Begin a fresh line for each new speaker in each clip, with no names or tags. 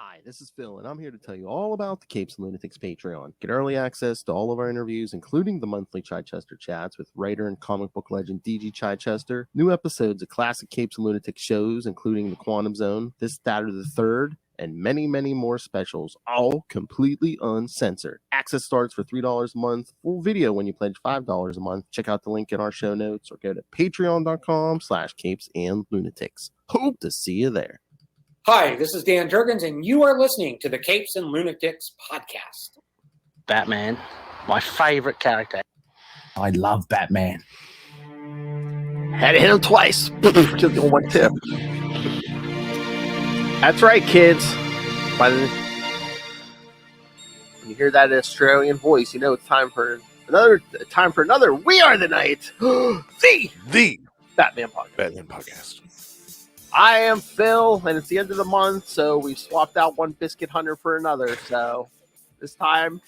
Hi, this is Phil, and I'm here to tell you all about the Capes and Lunatics Patreon. Get early access to all of our interviews, including the monthly Chichester chats with writer and comic book legend DG Chichester, new episodes of classic Capes and Lunatics shows, including The Quantum Zone, This, That, or the Third, and many, many more specials, all completely uncensored. Access starts for $3 a month, full video when you pledge $5 a month. Check out the link in our show notes or go to patreon.com/capesandlunatics. Hope to see you there.
Hi, this is Dan Jurgens, and you are listening to the Capes and Lunatics podcast.
Batman, my favorite character.
I love Batman.
Had to hit him twice. Just on one tip. That's right, kids. When you hear that Australian voice, you know it's time for another. We Are the Night, the Batman podcast. I am Phil, and it's the end of the month, so we've swapped out one biscuit hunter for another. So this time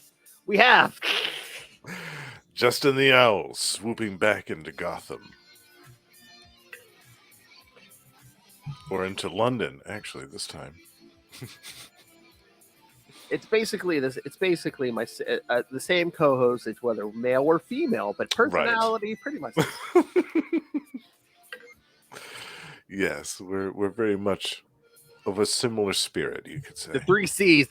we have
Justin the Owl swooping back into Gotham. Or into London, actually, this time.
It's basically this. It's basically my the same co-host. It's whether male or female, but personality pretty much.
Yes, we're very much of a similar spirit, you could say.
The three C's.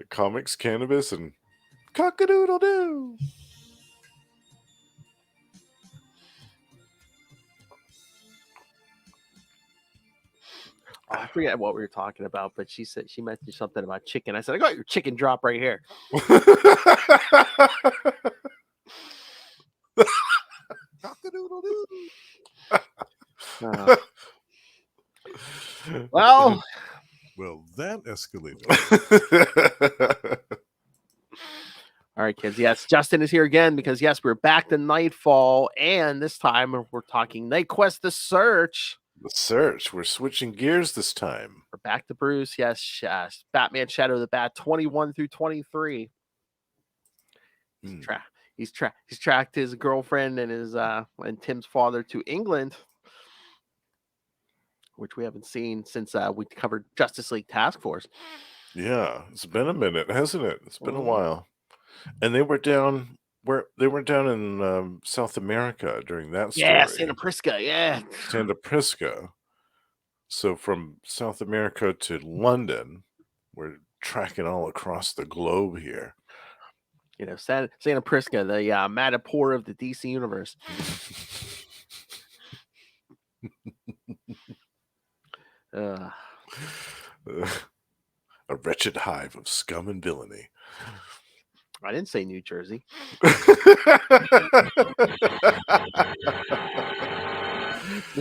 Comics, cannabis, and cock-a-doodle-doo.
I forget what we were talking about, but she mentioned something about chicken. I said, I got your chicken drop right here. Well,
that escalated.
All right, kids. Yes, Justin is here again because, yes, we're back to Nightfall, and this time we're talking Knightquest, The Search.
The Search. We're switching gears this time.
We're back to Bruce. Yes, Batman Shadow of the Bat 21 through 23. He's tracked his girlfriend and his and Tim's father to England, which we haven't seen since we covered Justice League Task Force.
Yeah, it's been a minute, hasn't it? It's been a while. And they were down in South America during that story.
Yeah, Santa Prisca. Yeah,
Santa Prisca. So from South America to London, we're tracking all across the globe here.
You know, Santa Prisca, the Matterport of the DC universe.
A wretched hive of scum and villainy.
I didn't say New Jersey. Me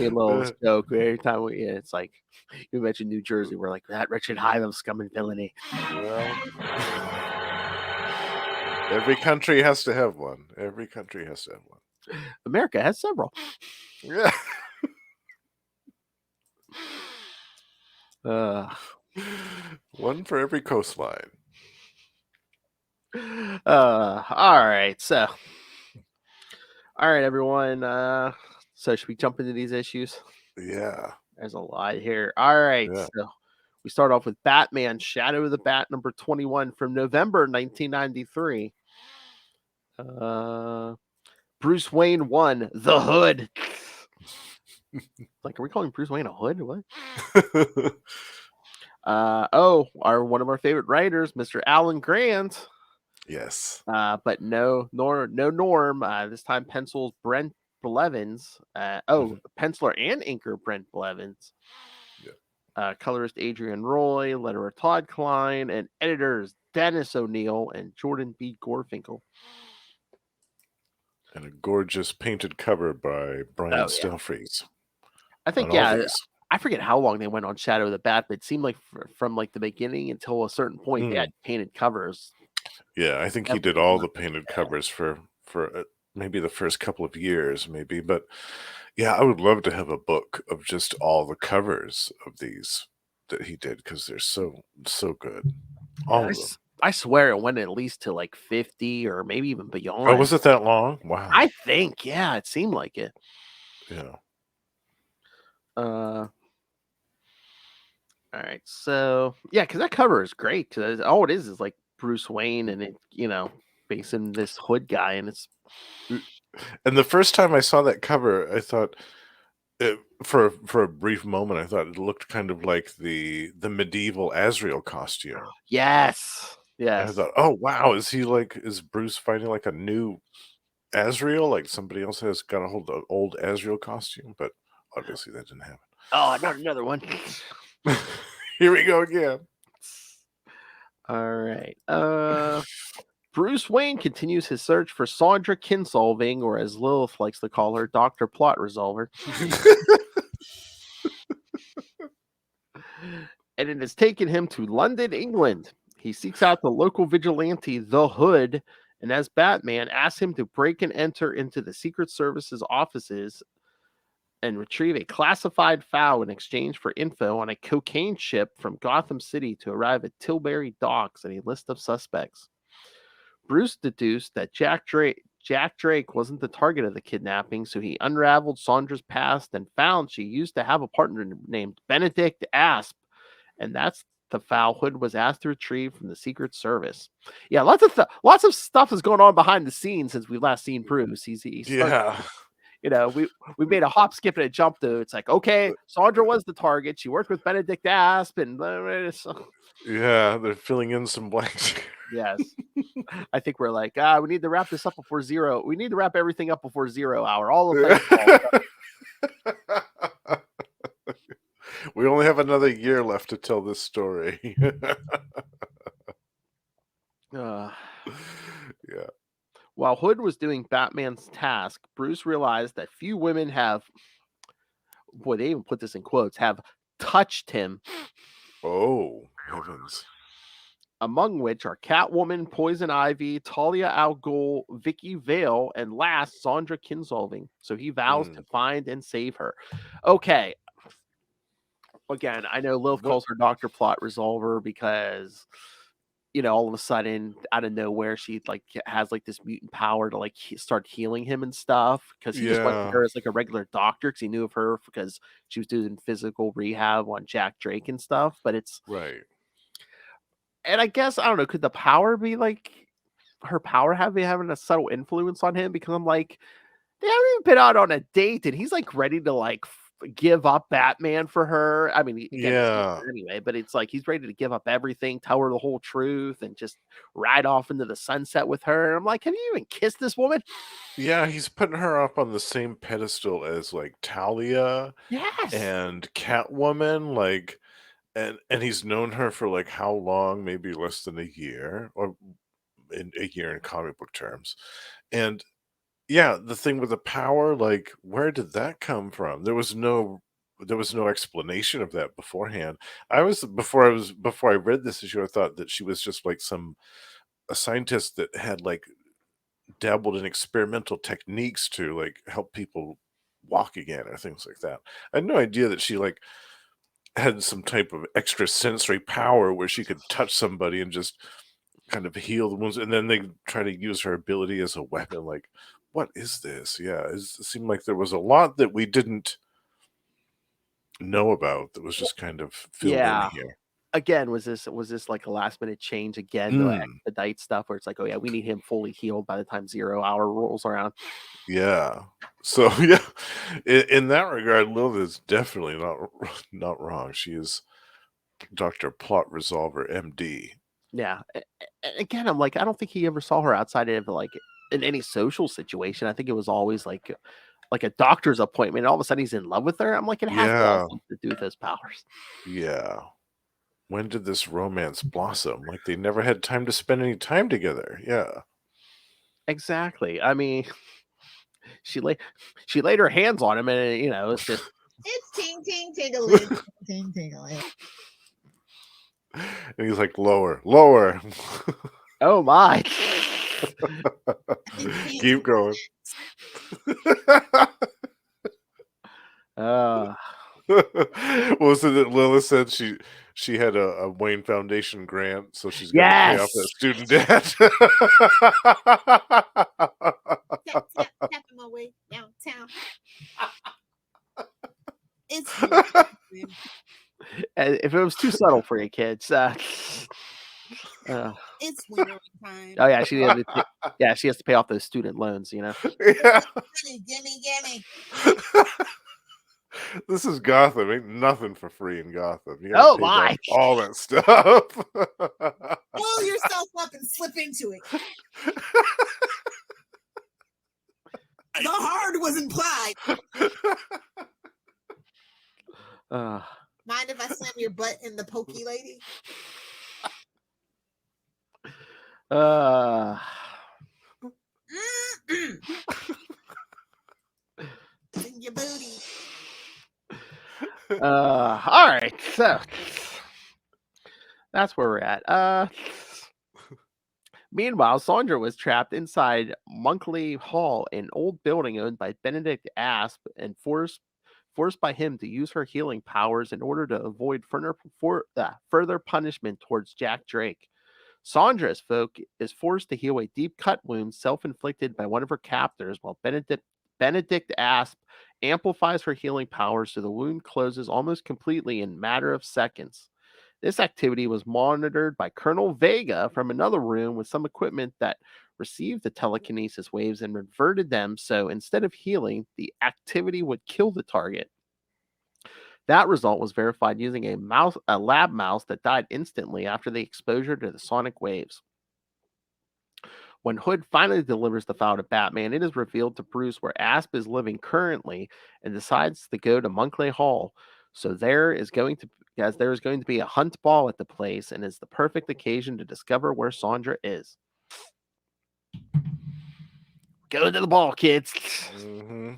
a little joke every time it's like you mention New Jersey, we're like that wretched hive of scum and villainy.
Well, every country has to have one.
America has several.
Yeah. One for every coastline.
All right, everyone. So should we jump into these issues?
Yeah.
There's a lot here. All right,
yeah.
So we start off with Batman Shadow of the Bat number 21 from November 1993. Bruce Wayne 1, The Hood. Like, are we calling Bruce Wayne a hood? What? One of our favorite writers, Mr. Alan Grant.
Yes.
But no Norm. This time pencils Brent Blevins. Penciler and inker Brent Blevins. Yeah. Colorist Adrian Roy, letterer Todd Klein, and editors Dennis O'Neill and Jordan B. Gorfinkel.
And a gorgeous painted cover by Brian Stelfreeze.
I think, I forget how long they went on Shadow of the Bat, but it seemed like from like the beginning until a certain point they had painted covers.
Yeah, I think he did all the painted covers for maybe the first couple of years, maybe. But yeah, I would love to have a book of just all the covers of these that he did because they're so good. All of them.
I swear it went at least to like 50 or maybe even beyond.
Oh, was it that long? Wow.
I think, yeah, it seemed like it.
Yeah.
All right, so yeah, because that cover is great. 'Cause all it is like Bruce Wayne and it, facing this Hood guy, and it's
And the first time I saw that cover, I thought, for a brief moment, I thought it looked kind of like the medieval Azrael costume.
yes,
And I
yes.
thought, oh wow, is Bruce fighting like a new Azrael? Like somebody else has got a hold of the old Azrael costume, but obviously that didn't happen.
Oh, not another one.
Here we go again.
All right. Bruce Wayne continues his search for Shondra Kinsolving, or as Lilith likes to call her, Dr. Plot Resolver. And it has taken him to London, England. He seeks out the local vigilante, the Hood, and as Batman, asks him to break and enter into the Secret Service's offices and retrieve a classified file in exchange for info on a cocaine ship from Gotham City to arrive at Tilbury Docks and a list of suspects. Bruce deduced that Jack Drake wasn't the target of the kidnapping, so he unraveled Sondra's past and found she used to have a partner named Benedict Asp, and that's the file Hood was asked to retrieve from the Secret Service. Yeah, lots of stuff is going on behind the scenes since we last seen Bruce. He's
Yeah.
we made a hop, skip, and a jump to. It's like, okay, Shondra was the target. She worked with Benedict Asp, and
Yeah, they're filling in some blanks.
yes. I think we're like, we need to wrap this up before zero. We need to wrap everything up before 0 hour. All of that.
We only have another year left to tell this story.
Yeah.
While
Hood was doing Batman's task, Bruce realized that few women have, boy, they even put this in quotes, have touched him.
Oh, heavens.
Among which are Catwoman, Poison Ivy, Talia al Ghul, Vicky Vale, and last, Shondra Kinsolving. So he vows to find and save her. Okay. Again, I know Lilith calls her Dr. Plot Resolver because, all of a sudden, out of nowhere, she has this mutant power to start healing him and stuff. Because he just went to her as a regular doctor because he knew of her because she was doing physical rehab on Jack Drake and stuff. But it's
right.
And I guess, I don't know, could the power be her power having a subtle influence on him? Because I'm like, they haven't even been out on a date and he's ready to give up Batman for her. I mean, again, anyway, but it's he's ready to give up everything, tell her the whole truth, and just ride off into the sunset with her. And I'm like, have you even kissed this woman?
Yeah, he's putting her up on the same pedestal as Talia
Yes.
and Catwoman, and he's known her for how long? Maybe less than a year, or a year in comic book terms. And yeah, the thing with the power, where did that come from? There was no explanation of that beforehand. Before I read this issue, I thought that she was just a scientist that had dabbled in experimental techniques to help people walk again or things like that. I had no idea that she had some type of extrasensory power where she could touch somebody and just kind of heal the wounds, and then they try to use her ability as a weapon. What is this? Yeah, it seemed like there was a lot that we didn't know about that was just kind of filled in here.
Again, was this a last minute change again to expedite stuff where it's oh yeah, we need him fully healed by the time 0 hour rolls around?
Yeah. So yeah, in that regard, Lilith is definitely not wrong. She is Dr. Plot Resolver, MD.
Yeah. Again, I'm I don't think he ever saw her outside of in any social situation. I think it was always like a doctor's appointment. And all of a sudden he's in love with her. I'm it has to have something to do with his powers.
Yeah. When did this romance blossom? They never had time to spend any time together. Yeah.
Exactly. I mean, she laid her hands on him, and it's just
it's ting ting tingling, ting tingling.
And he's lower.
Oh my.
Keep going. What was it that Lilith said she had a Wayne Foundation grant, so she's going to pay off that student debt.
Tapping my way downtown. Is It's weird.
And if it was too subtle for you kids,
It's wintering time.
oh yeah, she has to pay off those student loans, you know.
Yeah.
Gimme.
This is Gotham. Ain't nothing for free in Gotham. You
Oh,
gotta pay
my.
back all that stuff.
Pull yourself up and slip into it. The hard was implied. Mind if I slam your butt in the pokey lady? In your booty.
All right, so that's where we're at. Meanwhile, Shondra was trapped inside Monkley Hall, an old building owned by Benedict Asp, and forced by him to use her healing powers in order to avoid further punishment towards Jack Drake. Shondra is forced to heal a deep cut wound self-inflicted by one of her captors, while Benedict Asp amplifies her healing powers so the wound closes almost completely in a matter of seconds. This activity was monitored by Colonel Vega from another room with some equipment that received the telekinesis waves and reverted them, so instead of healing, the activity would kill the target. That result was verified using a lab mouse that died instantly after the exposure to the sonic waves. When Hood finally delivers the file to Batman, it is revealed to Bruce where Asp is living currently and decides to go to Monkley Hall. So there is going to be a hunt ball at the place, and is the perfect occasion to discover where Shondra is. Go to the ball, kids.
Mm-hmm.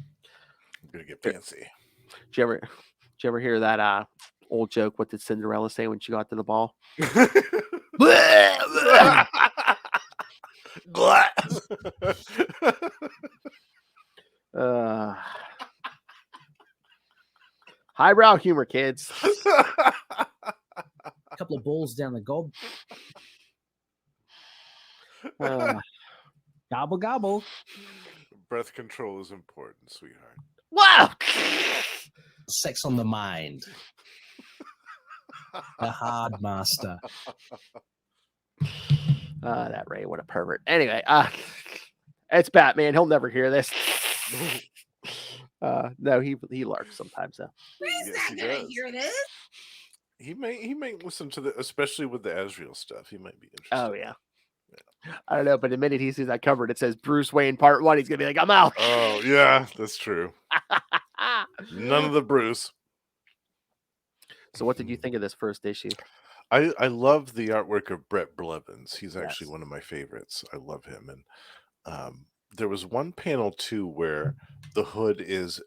I'm gonna get fancy.
Did you ever hear that old joke? What did Cinderella say when she got to the ball? Highbrow humor, kids.
A couple of balls down the gob. Gobble gobble.
Breath control is important, sweetheart.
Wow.
Sex on the mind. The hard master.
That Ray, what a pervert. Anyway, it's Batman. He'll never hear this. No, he larks sometimes though.
He's not gonna hear this.
He may listen to the, especially with the Azrael stuff. He might be interested.
Oh yeah. I don't know, but the minute he sees that cover and it says Bruce Wayne Part 1, he's gonna be like, I'm out.
Oh yeah, that's true. None of the Bruce.
So what did you think of this first issue?
I love the artwork of Brett Blevins. He's actually one of my favorites. I love him. And there was one panel too where the Hood is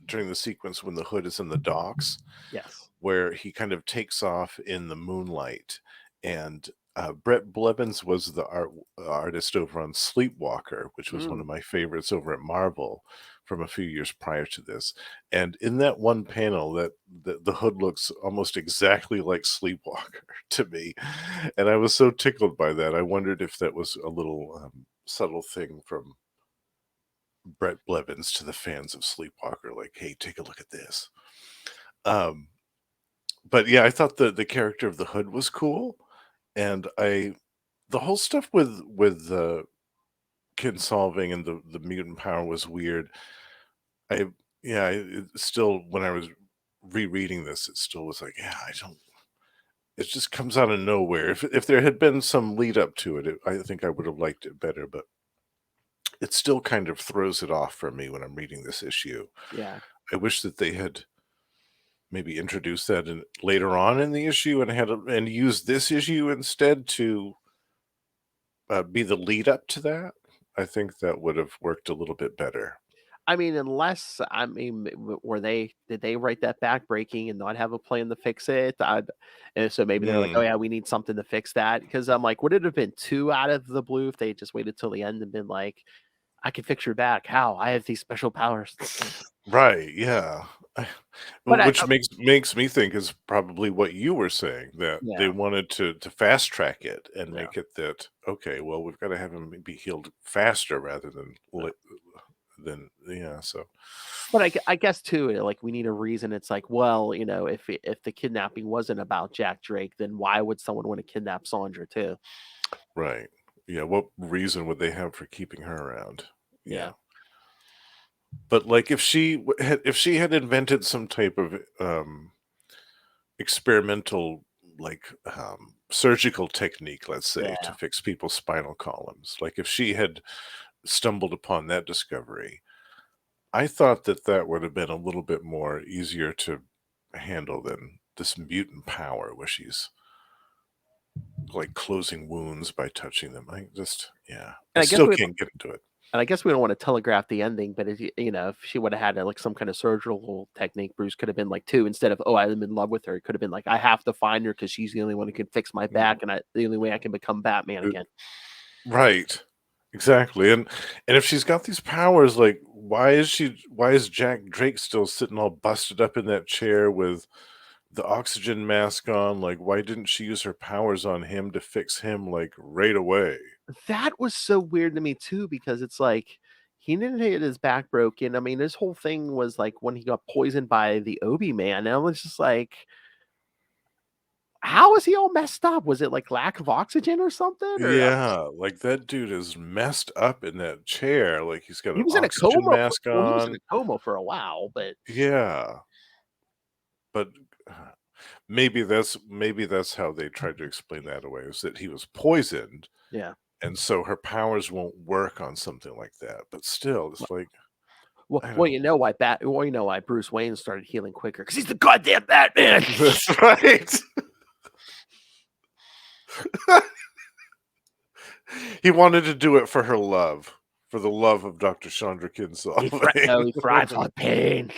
during the sequence when the Hood is in the docks.
Yes.
Where he kind of takes off in the moonlight, and Brett Blevins was the artist over on Sleepwalker, which was one of my favorites over at Marvel from a few years prior to this. And in that one panel, that the Hood looks almost exactly like Sleepwalker to me, and I was so tickled by that. I wondered if that was a little subtle thing from Brett Blevins to the fans of Sleepwalker, like, hey, take a look at this. But yeah, I thought the character of the Hood was cool, and the whole stuff with the Kinsolving and the mutant power was weird. It still, when I was rereading this, it still was like, it just comes out of nowhere. If there had been some lead up to it, I think I would have liked it better, but it still kind of throws it off for me when I'm reading this issue.
Yeah.
I wish that they had maybe introduced that later on in the issue and use this issue instead to be the lead up to that. I think that would have worked a little bit better.
I mean, did they write that backbreaking and not have a plan to fix it? And so maybe they're like, oh yeah, we need something to fix that. Because I'm like, would it have been too out of the blue if they just waited till the end and been like, I can fix your back. How? I have these special powers.
Right. Yeah. Which makes me think is probably what you were saying, that they wanted to fast track it and make it that, okay, well, we've got to have him be healed faster rather then yeah. So
But I guess too, like we need a reason. It's like, well, if the kidnapping wasn't about Jack Drake, then why would someone want to kidnap Shondra too?
right, yeah. What reason would they have for keeping her around?
Yeah.
But like if she had invented some type of experimental like surgical technique, let's say, to
Yeah.
fix people's spinal columns, like if she had stumbled upon that discovery, I thought that would have been a little bit more easier to handle than this mutant power where she's like closing wounds by touching them. I just, yeah, I
And I guess
still
we
can't get into it.
and I guess we don't want to telegraph the ending, but if she would have had like some kind of surgical technique, Bruce could have been like two instead of, oh, I'm in love with her. It could have been like, I have to find her because she's the only one who can fix my back, and the only way I can become Batman again.
Right. Exactly. And if she's got these powers, like why is Jack Drake still sitting all busted up in that chair with the oxygen mask on? Like why didn't she use her powers on him to fix him like right away?
That was so weird to me too, because it's like he didn't get his back broken. I mean, this whole thing was like when he got poisoned by the Obi Man. And I was just like, how is he all messed up? Was it like lack of oxygen or something? Or
Yeah, like that dude is messed up in that chair. Like he's got
he
an
was in a
oxygen
coma.
mask
Well, he was in
on.
a coma for a while, but
Yeah. But maybe that's how they tried to explain that away, is that he was poisoned,
yeah.
and so her powers won't work on something like that. But still, it's like
Well,
I
well,
don't.
you know why Bruce Wayne started healing quicker because he's the goddamn Batman.
That's right. He wanted to do it for her love, for the love of Dr. Shondra
No, he
Kinsolving.
thrives on pain.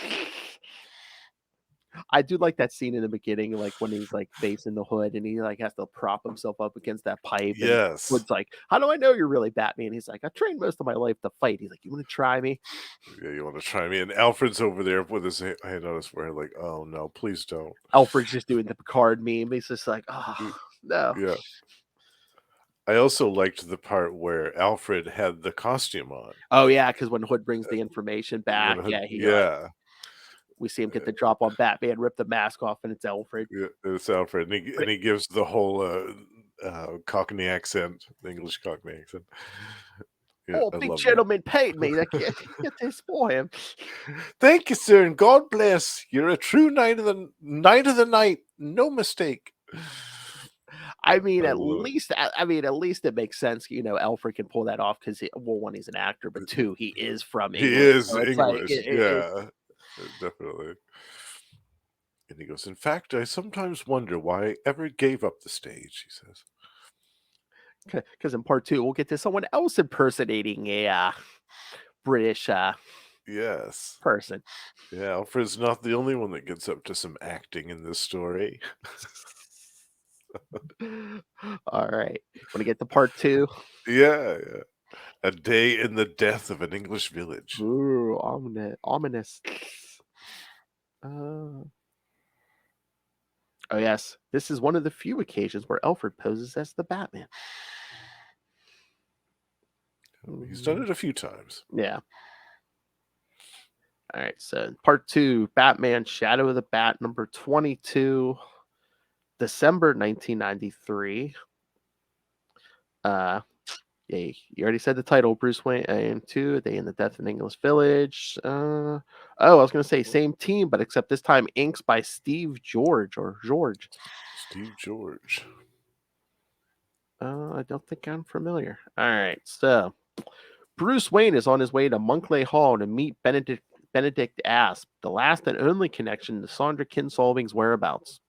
I do like that scene in the beginning, like when he's like facing the Hood and he like has to prop himself up against that pipe. And
Yes.
Hood's like, "How do I know you're really Batman?" He's like, "I trained most of my life to fight." He's like, "You want to try me?"
Yeah, you want to try me? And Alfred's over there with his hand on his forehead, like, "Oh no, please don't."
Alfred's just doing the Picard meme. He's just like, "Oh no."
Yeah. I also liked the part where Alfred had the costume on.
Oh yeah, because when Hood brings the information back,
Yeah,
we see him get the drop on Batman, rip the mask off, and it's Alfred.
yeah, it's Alfred, and he gives the whole Cockney accent, the English Cockney accent. Yeah,
Oh,
I
big
love that.
gentleman paid me to get this for him.
Thank you, sir, and God bless. You're a true knight of the night, no mistake.
I mean,
I
at
love it.
least it makes sense. Alfred can pull that off because, well, one, he's an actor, but two, he is from
He
England.
is
So it's like,
English, yeah, definitely. And he goes, "In fact, I sometimes wonder why I ever gave up the stage," he says.
because in part two, we'll get to someone else impersonating a British
Yes.
person.
Yeah, Alfred's not the only one that gets up to some acting in this story.
All right. Want to get to part two?
Yeah. A day in the death of an English village.
Ooh, ominous. Oh, yes. This is one of the few occasions where Alfred poses as the Batman.
He's done it a few times.
Yeah. All right. So, part two, Batman Shadow of the Bat, number 22, December 1993. Yeah, you already said the title, Bruce Wayne and 2, Day in the Death of an English Village. I was going to say same team, but except this time inks by Steve George.
Steve George.
I don't think I'm familiar. All right, so Bruce Wayne is on his way to Monkley Hall to meet Benedict Asp, the last and only connection to Shondra Kinsolving's whereabouts.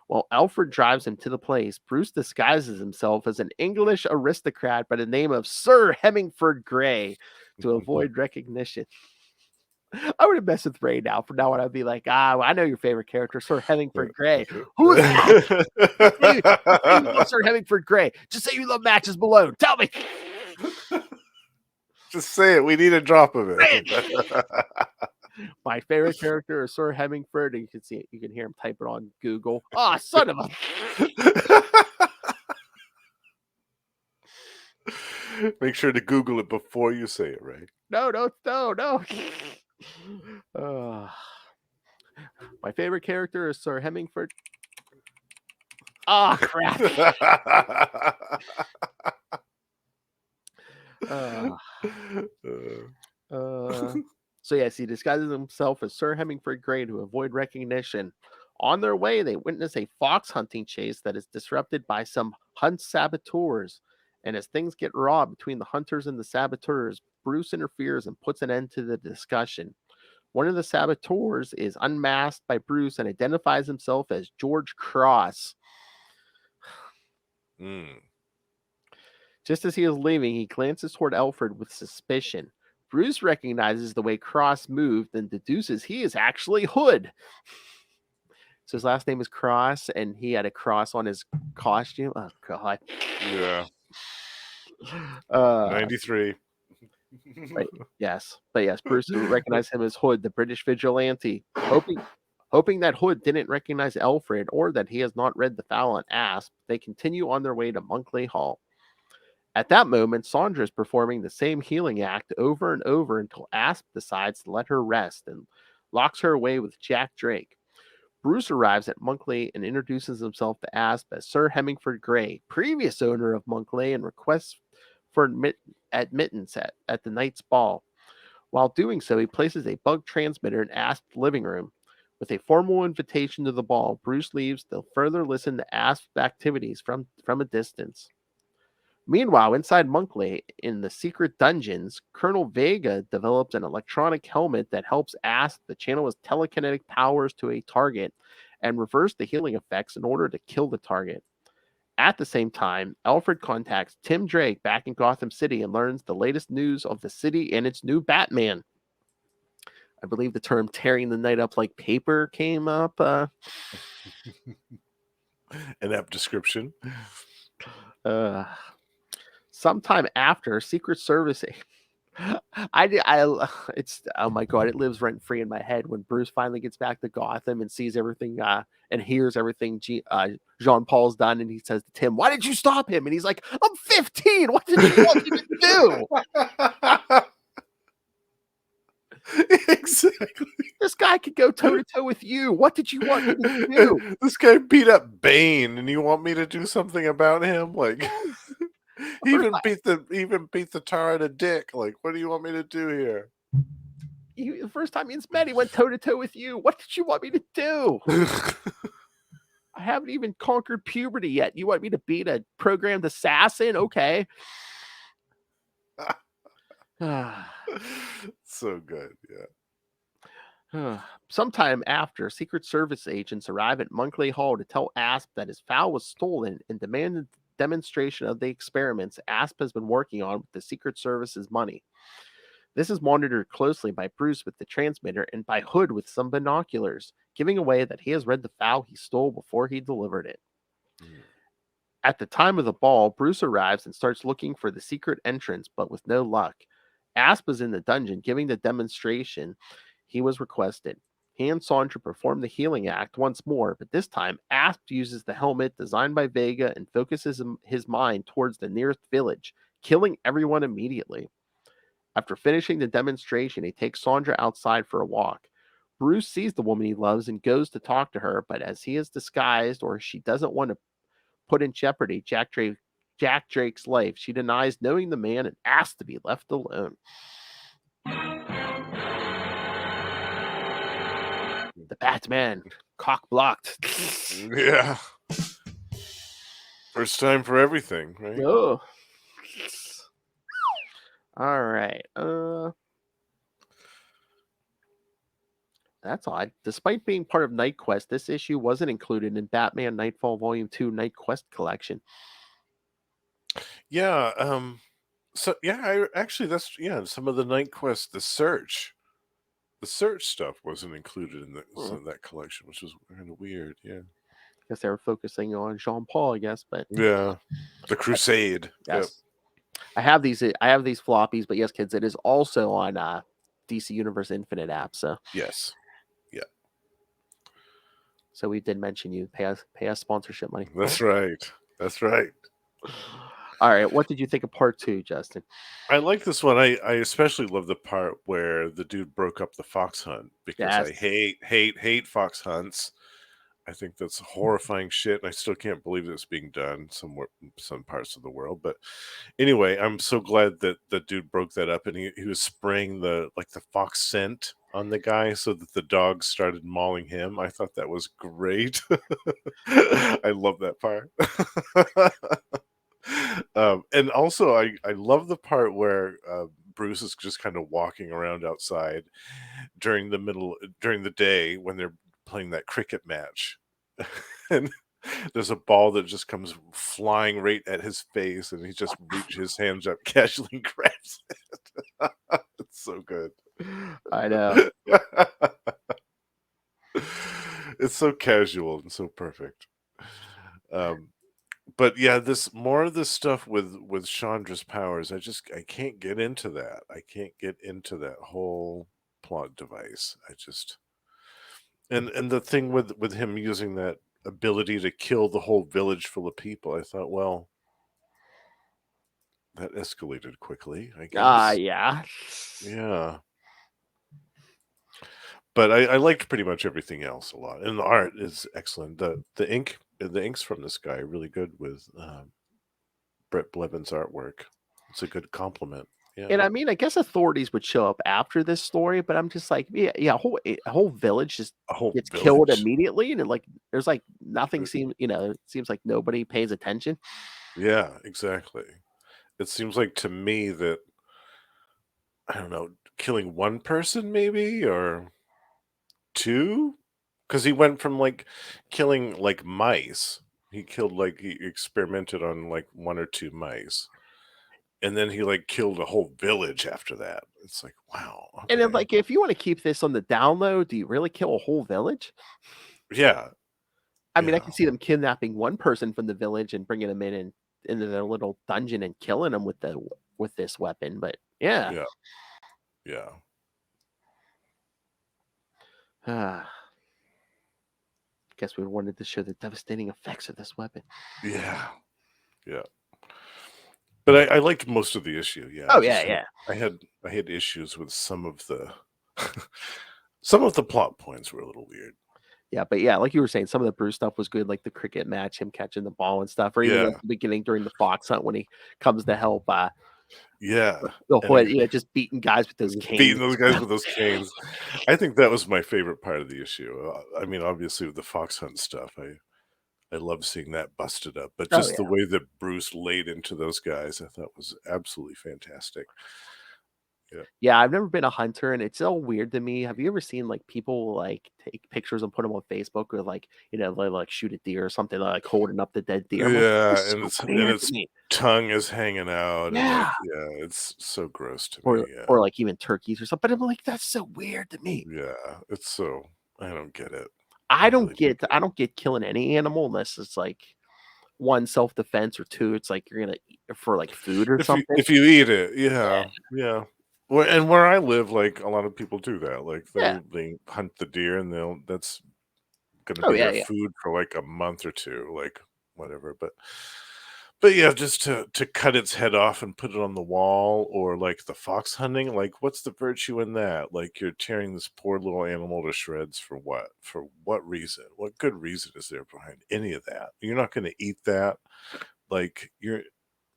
While Alfred drives him to the place, Bruce disguises himself as an English aristocrat by the name of Sir Hemingford Grey to avoid recognition. I would have messed with Ray now. From now on, I'd be like, I know your favorite character, Sir Hemingford Grey. Who is that? Sir Hemingford Grey. Just say you love matches below. Tell me.
Just say it. We need a drop of it.
My favorite character is Sir Hemingford, and you can hear him type it on Google. Son of a.
Make sure to Google it before you say it, right?
No. My favorite character is Sir Hemingford. Ah, crap. So yes, he disguises himself as Sir Hemingford Grey to avoid recognition. On their way, they witness a fox hunting chase that is disrupted by some hunt saboteurs. And as things get raw between the hunters and the saboteurs, Bruce interferes and puts an end to the discussion. One of the saboteurs is unmasked by Bruce and identifies himself as George Cross. Just as he is leaving, he glances toward Alfred with suspicion. Bruce recognizes the way Cross moved and deduces he is actually Hood. So his last name is Cross, and he had a cross on his costume. Oh, God.
Yeah. 93.
Yes, Bruce recognized him as Hood, the British vigilante. Hoping that Hood didn't recognize Alfred or that he has not read The Foul and Asp, they continue on their way to Monkley Hall. At that moment, Shondra is performing the same healing act over and over until Asp decides to let her rest and locks her away with Jack Drake. Bruce arrives at Monkley and introduces himself to Asp as Sir Hemingford Grey, previous owner of Monkley, and requests for admittance at the night's ball. While doing so, he places a bug transmitter in Asp's living room. With a formal invitation to the ball, Bruce leaves to further listen to Asp's activities from a distance. Meanwhile, inside Monkley, in the secret dungeons, Colonel Vega develops an electronic helmet that helps Asp to channel his telekinetic powers to a target and reverse the healing effects in order to kill the target. At the same time, Alfred contacts Tim Drake back in Gotham City and learns the latest news of the city and its new Batman. I believe the term tearing the night up like paper came up.
An app description.
Sometime after Secret Service, it's oh my God, it lives rent free in my head when Bruce finally gets back to Gotham and sees everything and hears everything Jean Paul's done, and he says to Tim, "Why did you stop him?" And he's like, "I'm 15. What did you want me to do?"
Exactly.
This guy could go toe to toe with you. What did you want me to do?
This guy beat up Bane, and you want me to do something about him? Like, he even beat the tar out of Dick. Like, what do you want me to do here?
The first time he met, he went toe to toe with you. What did you want me to do? I haven't even conquered puberty yet. You want me to beat a programmed assassin? Okay.
So good, yeah.
Sometime after, Secret Service agents arrive at Monkley Hall to tell Asp that his fowl was stolen and demanded demonstration of the experiments Asp has been working on with the Secret Service's money. This is monitored closely by Bruce with the transmitter and by Hood with some binoculars, giving away that he has read the fowl he stole before he delivered it. At the time of the ball, Bruce arrives and starts looking for the secret entrance, but with no luck. Asp is in the dungeon giving the demonstration he was requested. He and Shondra perform the healing act once more, but this time Asp uses the helmet designed by Vega and focuses his mind towards the nearest village, killing everyone immediately. After finishing the demonstration, he takes Shondra outside for a walk. Bruce sees the woman he loves and goes to talk to her, but as he is disguised or she doesn't want to put in jeopardy Jack Drake's life, she denies knowing the man and asks to be left alone. The Batman, cock blocked.
Yeah. First time for everything, right?
Oh. All right. That's odd. Despite being part of Knightquest, this issue wasn't included in Batman Nightfall Volume 2 Knightquest collection.
Yeah, so yeah, some of the Knightquest, the search stuff wasn't included in that collection, which was kind of weird. Yeah,
I guess they were focusing on Jean Paul, I guess, but
yeah, the Crusade.
yes. Yep. I have these floppies, but yes, kids, it is also on DC Universe Infinite app. So
yes, yeah.
So we did mention you pay us sponsorship money.
That's right. That's right.
All right, what did you think of part 2, Justin?
I like this one. I especially love the part where the dude broke up the fox hunt because I
Yes.
hate fox hunts. I think that's horrifying shit, and I still can't believe that it's being done somewhere in some parts of the world. But anyway, I'm so glad that the dude broke that up, and he was spraying the fox scent on the guy so that the dogs started mauling him. I thought that was great. I love that part. And also, I love the part where Bruce is just kind of walking around outside during the day when they're playing that cricket match, and there's a ball that just comes flying right at his face, and he just reaches his hands up casually and grabs it. It's so good.
I know.
It's so casual and so perfect. But yeah, this more of this stuff with Chandra's powers. I can't get into that. I can't get into that whole plot device. And the thing with him using that ability to kill the whole village full of people, I thought, well, that escalated quickly, I guess.
Yeah.
Yeah. But I liked pretty much everything else a lot, and the art is excellent. The inks from this guy are really good with Brett Blevins' artwork. It's a good compliment. Yeah,
And I mean, I guess authorities would show up after this story, but I'm just like, yeah, a whole village just
a whole
gets killed
village.
immediately, and there's like nothing seems, it seems like nobody pays attention.
Yeah, exactly. It seems like to me that I don't know, killing one person maybe or two, because he went from killing mice. He killed he experimented on one or two mice. And then he killed a whole village after that. It's like, wow,
And then,
okay.
if you want to keep this on the down low, do you really kill a whole village?
Yeah.
I mean, I
Yeah.
can see them kidnapping one person from the village and bringing them in and into their little dungeon and killing them with this weapon. But yeah,
Yeah. Yeah.
guess we wanted to show the devastating effects of this weapon.
Yeah. Yeah. But I liked most of the issue. Yeah.
Oh yeah, yeah.
I had issues with some of the some of the plot points were a little weird.
Yeah, but yeah, like you were saying, some of the Bruce stuff was good, like the cricket match, him catching the ball and stuff, or even
Yeah.
like the beginning during the fox hunt when he comes to help.
Yeah.
The
And
whole, just beating guys with those
just
canes.
beating those guys with those canes. I think that was my favorite part of the issue. I mean, obviously with the fox hunt stuff, I love seeing that busted up, but
Oh
just the
yeah.
way that Bruce laid into those guys, I thought was absolutely fantastic. Yeah.
Yeah, I've never been a hunter, and it's so weird to me. Have you ever seen people take pictures and put them on Facebook with they shoot a deer or something, like holding up the dead deer? I'm like,
Yeah,
this is
and
so weird to
its
me.
tongue is hanging out, and
Yeah.
yeah, it's so gross to
Or
me. Yeah.
or like even turkeys or something. But I'm like, that's so weird to me.
Yeah, it's so I don't get it.
I
really
don't get killing any animal unless it's like one, self-defense, or two, it's like you're gonna eat for like food or something.
If you eat it,
Yeah.
yeah, yeah. Well, and where I live, a lot of people do that.
Yeah.
They hunt the deer, and that's gonna
Oh
be
yeah,
their
yeah.
food for a month or two, whatever. But yeah, just to cut its head off and put it on the wall, or the fox hunting, what's the virtue in that? You're tearing this poor little animal to shreds for what? For what reason? What good reason is there behind any of that? You're not going to eat that.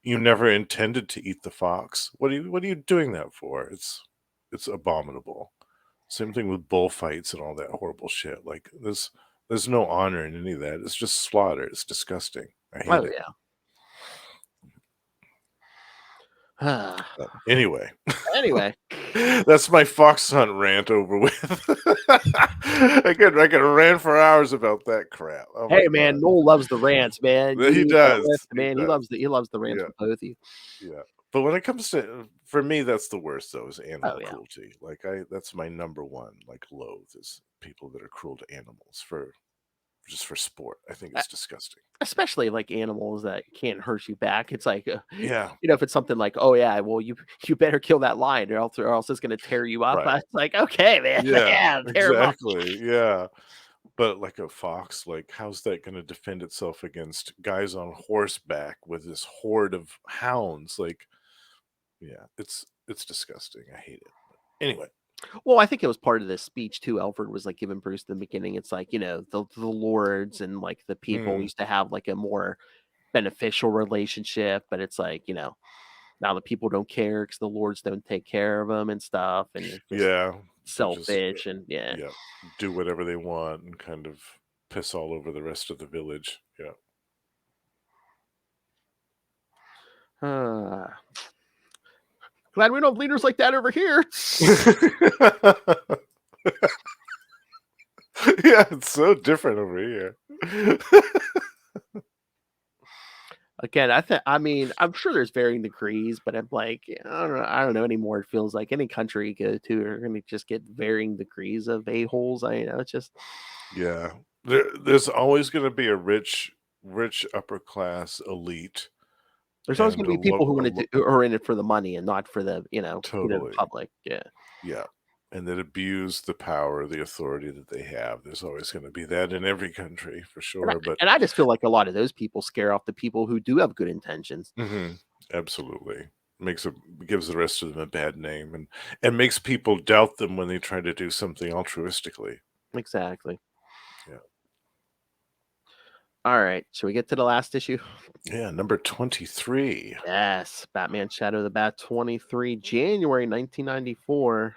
You never intended to eat the fox. What are you doing that for? It's abominable. Same thing with bullfights and all that horrible shit. There's no honor in any of that. It's just slaughter. It's disgusting. I hate
Oh
it.
yeah.
Anyway,
Anyway,
that's my fox hunt rant over with. I could rant for hours about that crap. Oh my
hey man,
God.
Noel loves the rants, man.
He
You
does.
man. He loves the rants
Yeah.
with both of you.
Yeah. But when it comes to, for me, that's the worst though, is animal
Oh, yeah.
cruelty. That's my number one, loathe, is people that are cruel to animals just for sport. I think it's disgusting.
Especially like animals that can't hurt you back. It's like,
Yeah.
if it's something like, oh yeah, well you better kill that lion or else it's gonna tear you up.
Right.
It's like, okay, man,
Yeah,
tear him up.
exactly. Yeah. But like a fox, like how's that going to defend itself against guys on horseback with this horde of hounds? Like, yeah, it's disgusting. I hate it. But anyway,
Well, I think it was part of this speech too. Alfred was like giving Bruce in the beginning. It's like, the lords and like the people
Mm.
used to have like a more beneficial relationship, but it's like, now the people don't care because the lords don't take care of them and stuff, and it's just
Yeah, they just
selfish and yeah.
do whatever they want and kind of piss all over the rest of the village. Yeah.
Glad we don't have leaders like that over here.
Yeah, it's so different over here.
Again, I'm sure there's varying degrees, but I'm like, I don't know anymore. It feels like any country you go to are going to just get varying degrees of a-holes. It's just,
Yeah. There's always going to be a rich upper class elite.
there's always
And
going to be people who are in it for the money and not for the, the
Totally.
public. Yeah.
Yeah. And that abuse the power, the authority that they have. There's always going to be that in every country for sure.
And I just feel like a lot of those people scare off the people who do have good intentions.
Absolutely. Gives the rest of them a bad name and makes people doubt them when they try to do something altruistically.
Exactly.
Yeah.
All right. Should we get to the last issue?
Yeah, number 23.
Yes. Batman Shadow of the Bat 23, January 1994.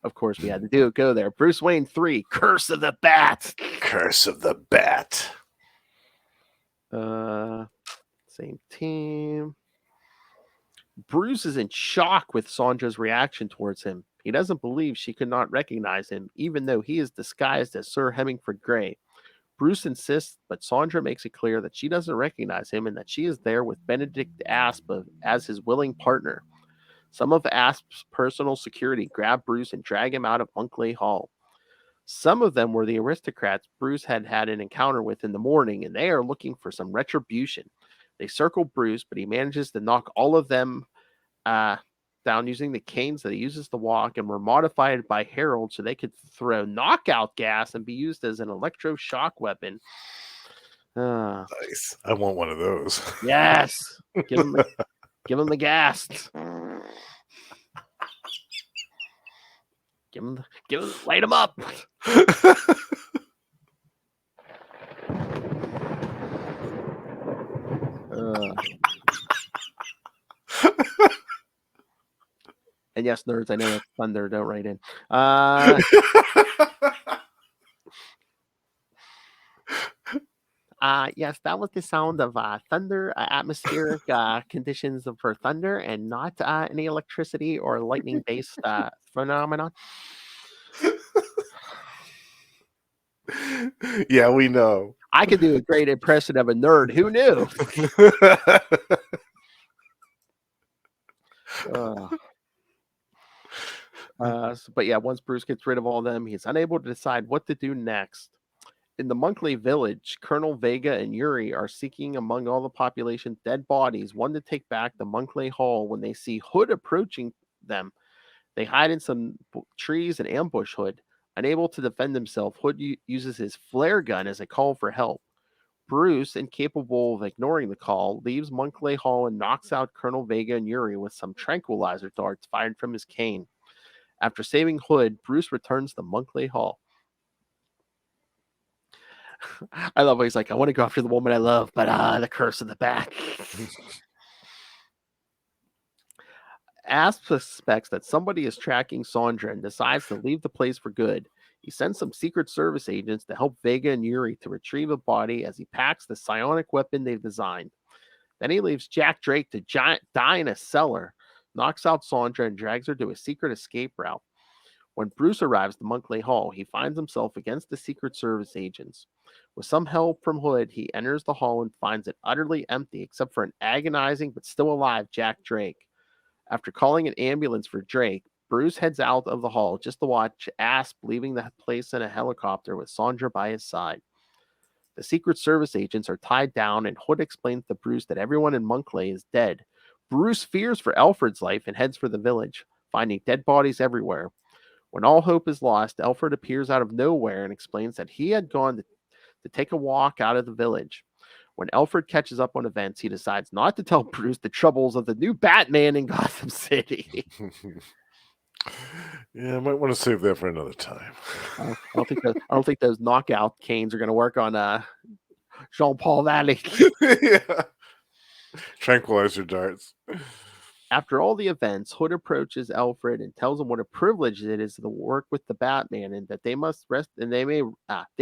Of course, we had to go there. Bruce Wayne 3, Curse of the Bat.
Curse of the Bat.
Same team. Bruce is in shock with Shondra's reaction towards him. He doesn't believe she could not recognize him, even though he is disguised as Sir Hemingford Grey. Bruce insists, but Shondra makes it clear that she doesn't recognize him and that she is there with Benedict Asp as his willing partner. Some of Asp's personal security grab Bruce and drag him out of Monkley Hall. Some of them were the aristocrats Bruce had an encounter with in the morning, and they are looking for some retribution. They circle Bruce, but he manages to knock all of them down using the canes that he uses to walk, and were modified by Harold so they could throw knockout gas and be used as an electroshock weapon.
Nice. I want one of those.
Yes. Give him the gas. Light him up. And yes, nerds, I know that's thunder. Don't write in. Yes, that was the sound of thunder, atmospheric conditions for thunder, and not any electricity or lightning-based phenomenon.
Yeah, we know.
I could do a great impression of a nerd. Who knew? But yeah, once Bruce gets rid of all of them, he's unable to decide what to do next. In the Monkley village, Colonel Vega and Yuri are seeking among all the population's dead bodies one to take back to Monkley Hall when they see Hood approaching them. They hide in some trees and ambush Hood. Unable to defend himself, Hood uses his flare gun as a call for help. Bruce, incapable of ignoring the call, leaves Monkley Hall and knocks out Colonel Vega and Yuri with some tranquilizer darts fired from his cane. After saving Hood, Bruce returns to Monkley Hall. I love how he's like, I want to go after the woman I love, but the curse of the bat. Asp suspects that somebody is tracking Shondra and decides to leave the place for good. He sends some Secret Service agents to help Vega and Yuri to retrieve a body as he packs the psionic weapon they've designed. Then he leaves Jack Drake to die in a cellar, knocks out Shondra, and drags her to a secret escape route. When Bruce arrives to Monkley Hall, he finds himself against the Secret Service agents. With some help from Hood, he enters the hall and finds it utterly empty except for an agonizing but still alive Jack Drake. After calling an ambulance for Drake, Bruce heads out of the hall just to watch Asp leaving the place in a helicopter with Shondra by his side. The Secret Service agents are tied down, and Hood explains to Bruce that everyone in Monkley is dead. Bruce fears for Alfred's life and heads for the village, finding dead bodies everywhere. When all hope is lost, Alfred appears out of nowhere and explains that he had gone to take a walk out of the village. When Alfred catches up on events, he decides not to tell Bruce the troubles of the new Batman in Gotham City.
Yeah, I might want to save that for another time.
I don't think those knockout canes are going to work on Jean-Paul Valley.
Yeah. Tranquilizer darts.
After all the events, Hood approaches Alfred and tells him what a privilege it is to work with the Batman, and that they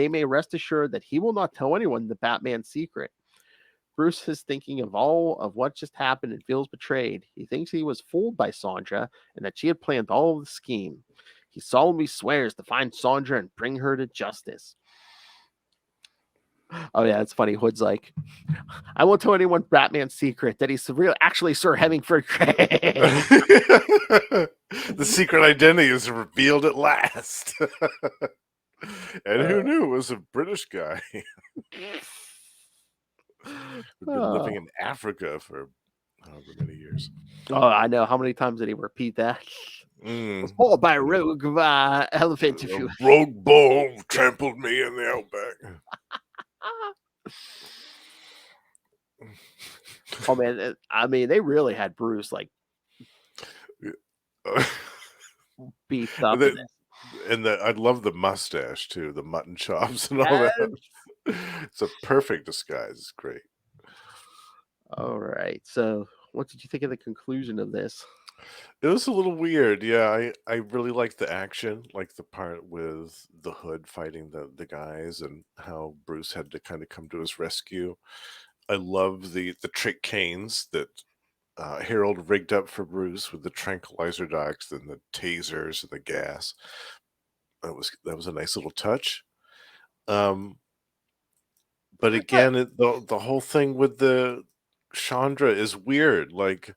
may rest assured that he will not tell anyone the Batman's secret. Bruce is thinking of all of what just happened and feels betrayed. He thinks he was fooled by Shondra and that she had planned all of the scheme. He solemnly swears to find Shondra and bring her to justice. Oh yeah, it's funny. Hood's like, I won't tell anyone Batman's secret that he's actually Sir Hemingford Craig.
The secret identity is revealed at last. And who knew it was a British guy who'd been living in Africa for however many years.
Oh, I know. How many times did he repeat that? Was followed by a rogue elephant. If
A
you
rogue bull trampled me in the outback.
Oh man, I mean, they really had Bruce like beefed up.
I love the mustache too, the mutton chops and all that. It's a perfect disguise. It's great.
All right. So, what did you think of the conclusion of this?
It was a little weird. Yeah, I really liked the action, like the part with the Hood fighting the guys and how Bruce had to kind of come to his rescue. I love the trick canes that Harold rigged up for Bruce with the tranquilizer darts and the tasers and the gas. That was a nice little touch. But again, the whole thing with the Shondra is weird. Like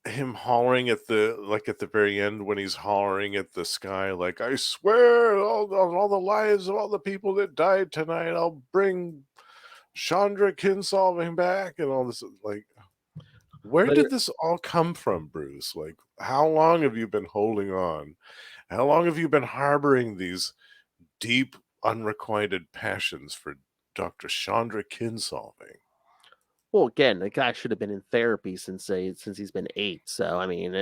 him hollering at the very end when he's hollering at the sky, like, I swear on all the lives of all the people that died tonight, I'll bring Shondra Kinsolving back and all this. Like, where did this all come from, Bruce? Like, how long have you been holding on? How long have you been harboring these deep, unrequited passions for Dr. Shondra Kinsolving?
Well, again, the guy should have been in therapy since he's been 8. So, I mean,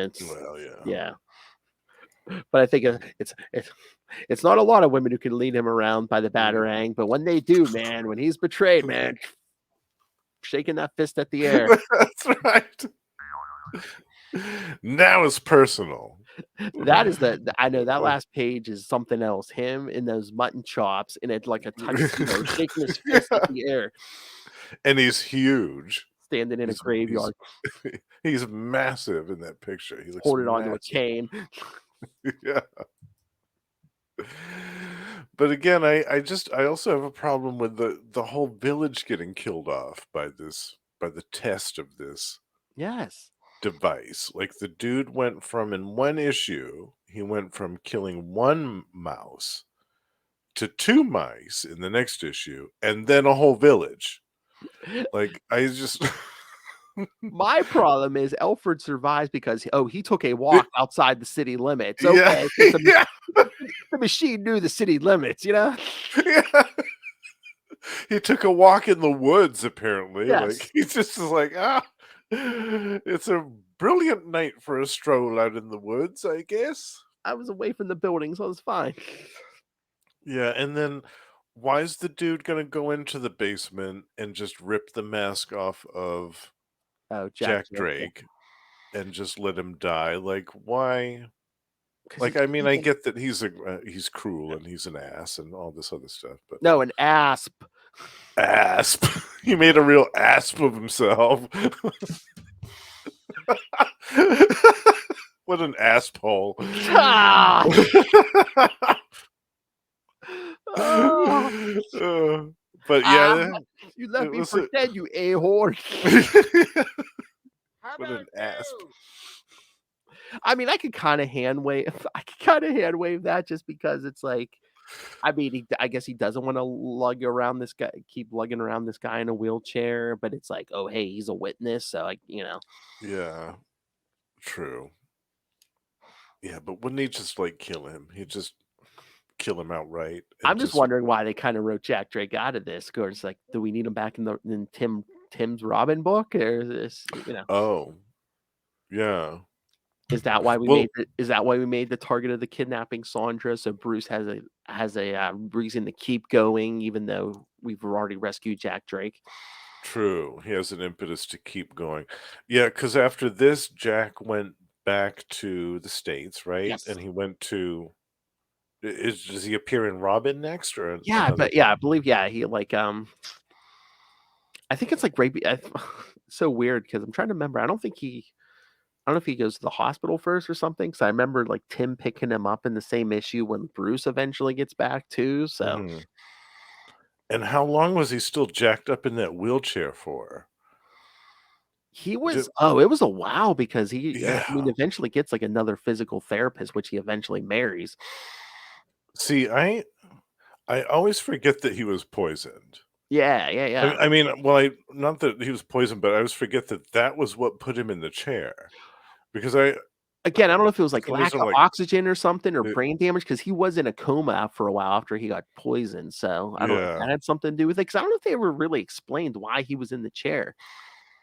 yeah. But I think it's not a lot of women who can lead him around by the batarang, but when they do, man, when he's betrayed, man, shaking that fist at the air.
That's right. Now it's personal.
That is I know that last page is something else. Him in those mutton chops and it's like a tuxedo, shaking his fist at the air.
And he's huge.
Standing in a graveyard.
He's massive in that picture. He looks
holding onto a cane.
Yeah. But again, I also have a problem with the whole village getting killed off by the test of this device. Like, the dude went from, in one issue, he went from killing one mouse to 2 mice in the next issue, and then a whole village. Like, I just
My problem is Alfred survives because he took a walk outside the city limits. Okay,
yeah.
The machine knew the city limits,
Yeah. He took a walk in the woods, apparently.
Yes.
Like, he's just like, it's a brilliant night for a stroll out in the woods, I guess.
I was away from the building, so it was fine.
Yeah, and then why is the dude gonna go into the basement and just rip the mask off of Jack Drake and just let him die? Like, why? Like, I mean, I get that he's cruel and he's an ass and all this other stuff, but
no, an asp.
Asp. He made a real asp of himself. What an asshole.
Ah!
But yeah,
you let me pretend, you a-hole.
What an asp.
I mean, I could kind of hand wave that just because it's like, I mean, I guess he doesn't want to keep lugging around this guy in a wheelchair, but it's like, oh, hey, he's a witness, so
Yeah, true. Yeah, but wouldn't he just like kill him? He'd just kill him outright
I'm
and
just
just
wondering why they kind of wrote Jack Drake out of this. Or it's like, do we need him back in Tim's Robin book, or is this,
oh yeah.
is that why we
Well,
made the target of the kidnapping Shondra? So Bruce has a reason to keep going, even though we've already rescued Jack Drake.
true. He has an impetus to keep going. Yeah, because after this, Jack went back to the States, right?
Yes.
And he went to does he appear in Robin next or
Yeah,
another
but yeah, I
book?
believe he like I think it's like right. It's so weird because I'm trying to remember. I don't know if he goes to the hospital first or something. Because I remember like Tim picking him up in the same issue when Bruce eventually gets back too. So
Mhm. And how long was he still jacked up in that wheelchair for?
he
Did,
was. Oh, it was a while because I mean,
yeah.
eventually gets like another physical therapist, which he eventually marries.
See, I always forget that he was poisoned.
Yeah, yeah, yeah.
I mean, well, I not that he was poisoned, but I always forget that that was what put him in the chair because
Again, I don't know if it was
for
like
some
lack
reason,
of
I'm like,
oxygen or something or
it,
brain damage because he was in a coma for a while after he got poisoned. So I don't know if
yeah,
that had something to do with it because I don't know if they ever really explained why he was in the chair.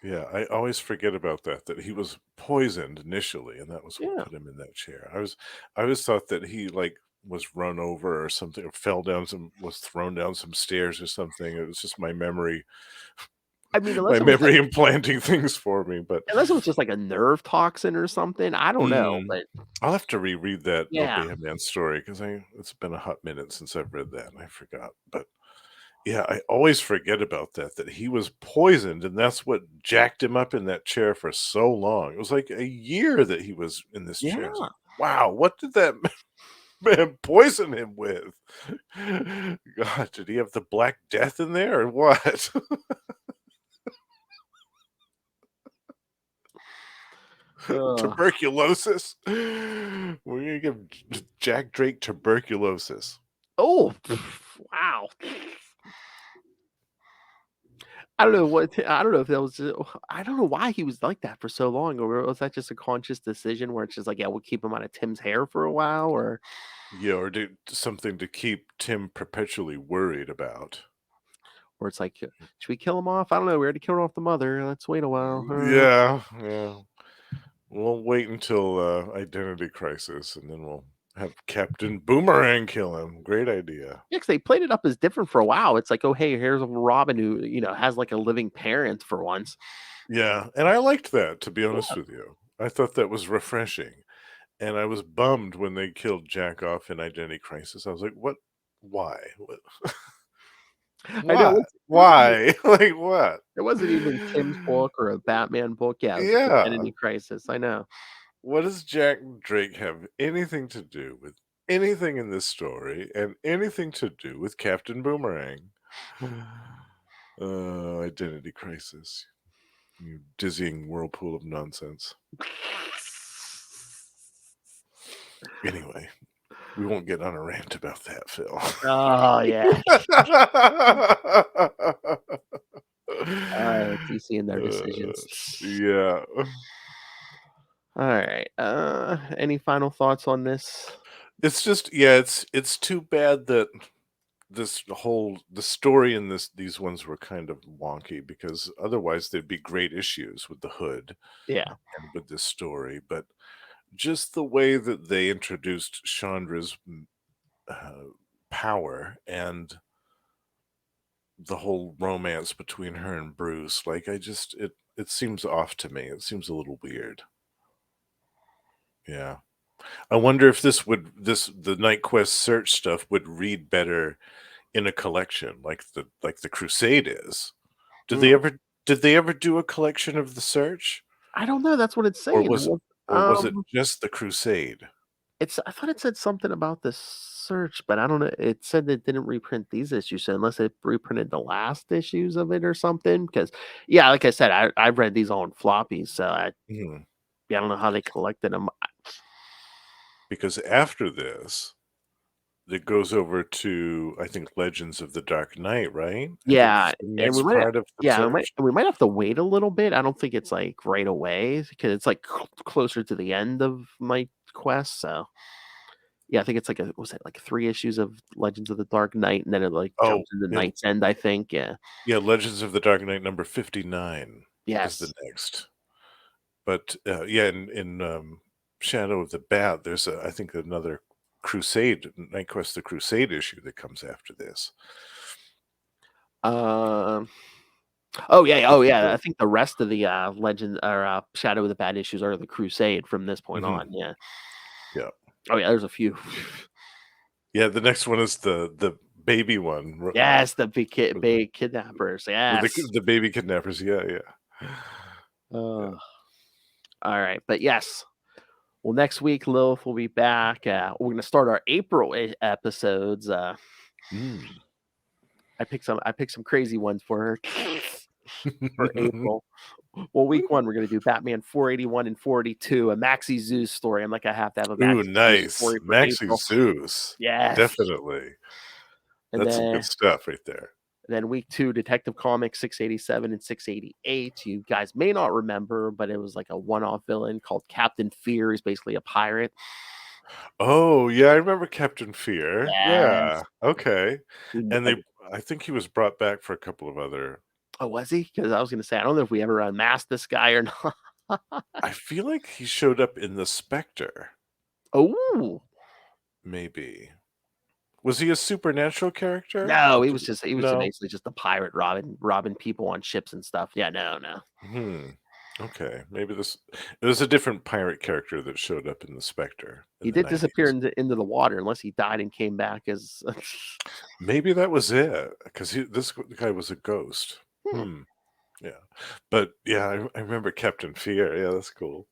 yeah, I always forget about that he was poisoned initially, and that was what
Yeah.
put him in that chair. I always thought that he like was run over or something, or was thrown down some stairs or something. It was just
I mean,
my memory implanting things for me. But
unless it was just like a nerve toxin or something. I don't know,
mm,
but
I'll have to reread that
yeah.
Obey Man story because it's been a hot minute since I've read that and I forgot. But yeah, I always forget about that he was poisoned, and that's what jacked him up in that chair for so long. It was like a year that he was in this chair. It's
Yeah.
like, wow, what did that man poison him with? God, did he have the Black Death in there or what?
Ugh.
Tuberculosis? We're gonna give Jack Drake tuberculosis.
Oh, wow. I don't know if that was I don't know why he was like that for so long, or was that just a conscious decision where it's just like, yeah, we'll keep him out of Tim's hair for a while,
Yeah, or do something to keep Tim perpetually worried about.
or it's like, should we kill him off? I don't know. We already killed off the mother. Let's wait a while.
Yeah, yeah. We'll wait until Identity Crisis, and then we'll have Captain Boomerang kill him. Great idea.
Yeah, 'cause they played it up as different for a while. It's like, oh, hey, here's a Robin who, has like a living parent for once.
Yeah, and I liked that, to be honest
Yeah.
with you. I thought that was refreshing, and I was bummed when they killed Jack off in Identity Crisis. I was like, "What? Why? What?
I know
What? Why? Like what?"
it wasn't even Tim's book or a Batman book. Yeah, it was like
Yeah.
Identity Crisis. I know.
What does Jack Drake have anything to do with anything in this story and anything to do with Captain Boomerang? Identity Crisis. You dizzying whirlpool of nonsense. Anyway, we won't get on a rant about that, Phil.
Oh yeah. All right, DC and their decisions.
Yeah.
All right. Any final thoughts on this?
It's just it's too bad that the story in these ones were kind of wonky because otherwise there'd be great issues with the Hood
Yeah.
and with this story, but just the way that they introduced Chandra's uh, power and the whole romance between her and Bruce, like it seems off to me. It seems a little weird. Yeah. I wonder if the Knightquest search stuff would read better in a collection like the Crusade is. Did they
Mm.
ever did they ever do a collection of the search?
I don't know. That's what it's
Or
saying.
was it or was it just the Crusade?
I thought it said something about the search, but I don't know. It said it didn't reprint these issues, so unless it reprinted the last issues of it or something. Because yeah, like I said, I read these all in floppies, so
Mhm.
I don't know how they collected them.
Because after this, it goes over to, I think, Legends of the Dark Knight, right? I think
Yeah,
it's the
and
next part of the search.
we might have to wait a little bit. I don't think it's like right away because it's like closer to the end of my quest. So yeah, I think it's like was it like 3 issues of Legends of the Dark Knight, and then it like
Oh,
jumps into
yeah,
Night's End. I think. Yeah.
yeah, Legends of the Dark Knight number 59 is the
Yes.
next. But yeah, in Shadow of the Bat, there's I think another Crusade, Knightquest the Crusade issue that comes after this.
Oh yeah,
I
oh
think
yeah. I think the rest of the Legend or Shadow of the Bad issues are the Crusade from this point on. Yeah.
Yeah.
Oh yeah, there's a few.
Yeah, the next one is the baby one.
Yes, the big kidnappers. Yes.
The baby kidnappers. Yeah, yeah.
All right, but yes. Well, next week Lilith will be back. We're gonna start our April episodes. I picked some crazy ones for her for April. Well, week 1 we're gonna do Batman 481 and 482, a Maxi Zeus story. I'm like, I have to have a Maxi
Ooh,
Zeus
nice.
story for
Maxi
April.
Zeus.
Yes,
Definitely.
and
That's some good stuff right there.
then week 2, Detective Comics 687 and 688. You guys may not remember, but it was like a one-off villain called Captain Fear. He's basically a pirate.
Oh, yeah, I remember Captain Fear.
Yes.
Yeah. Okay. And
Like,
I think he was brought back for a couple of other.
oh, was he? Because I was gonna say I don't know if we ever unmasked this guy or not.
I feel like he showed up in the Spectre.
Oh
Maybe. Was he a supernatural character?
no, he was
No.
basically just a pirate robbing people on ships and stuff. Yeah, no.
Okay, maybe it was a different pirate character that showed up in the Spectre.
He
In the
did disappear
90s.
into the water, unless he died and came back as.
Maybe that was it, because this guy was a ghost. Yeah, but yeah, I remember Captain Fear. Yeah, that's cool.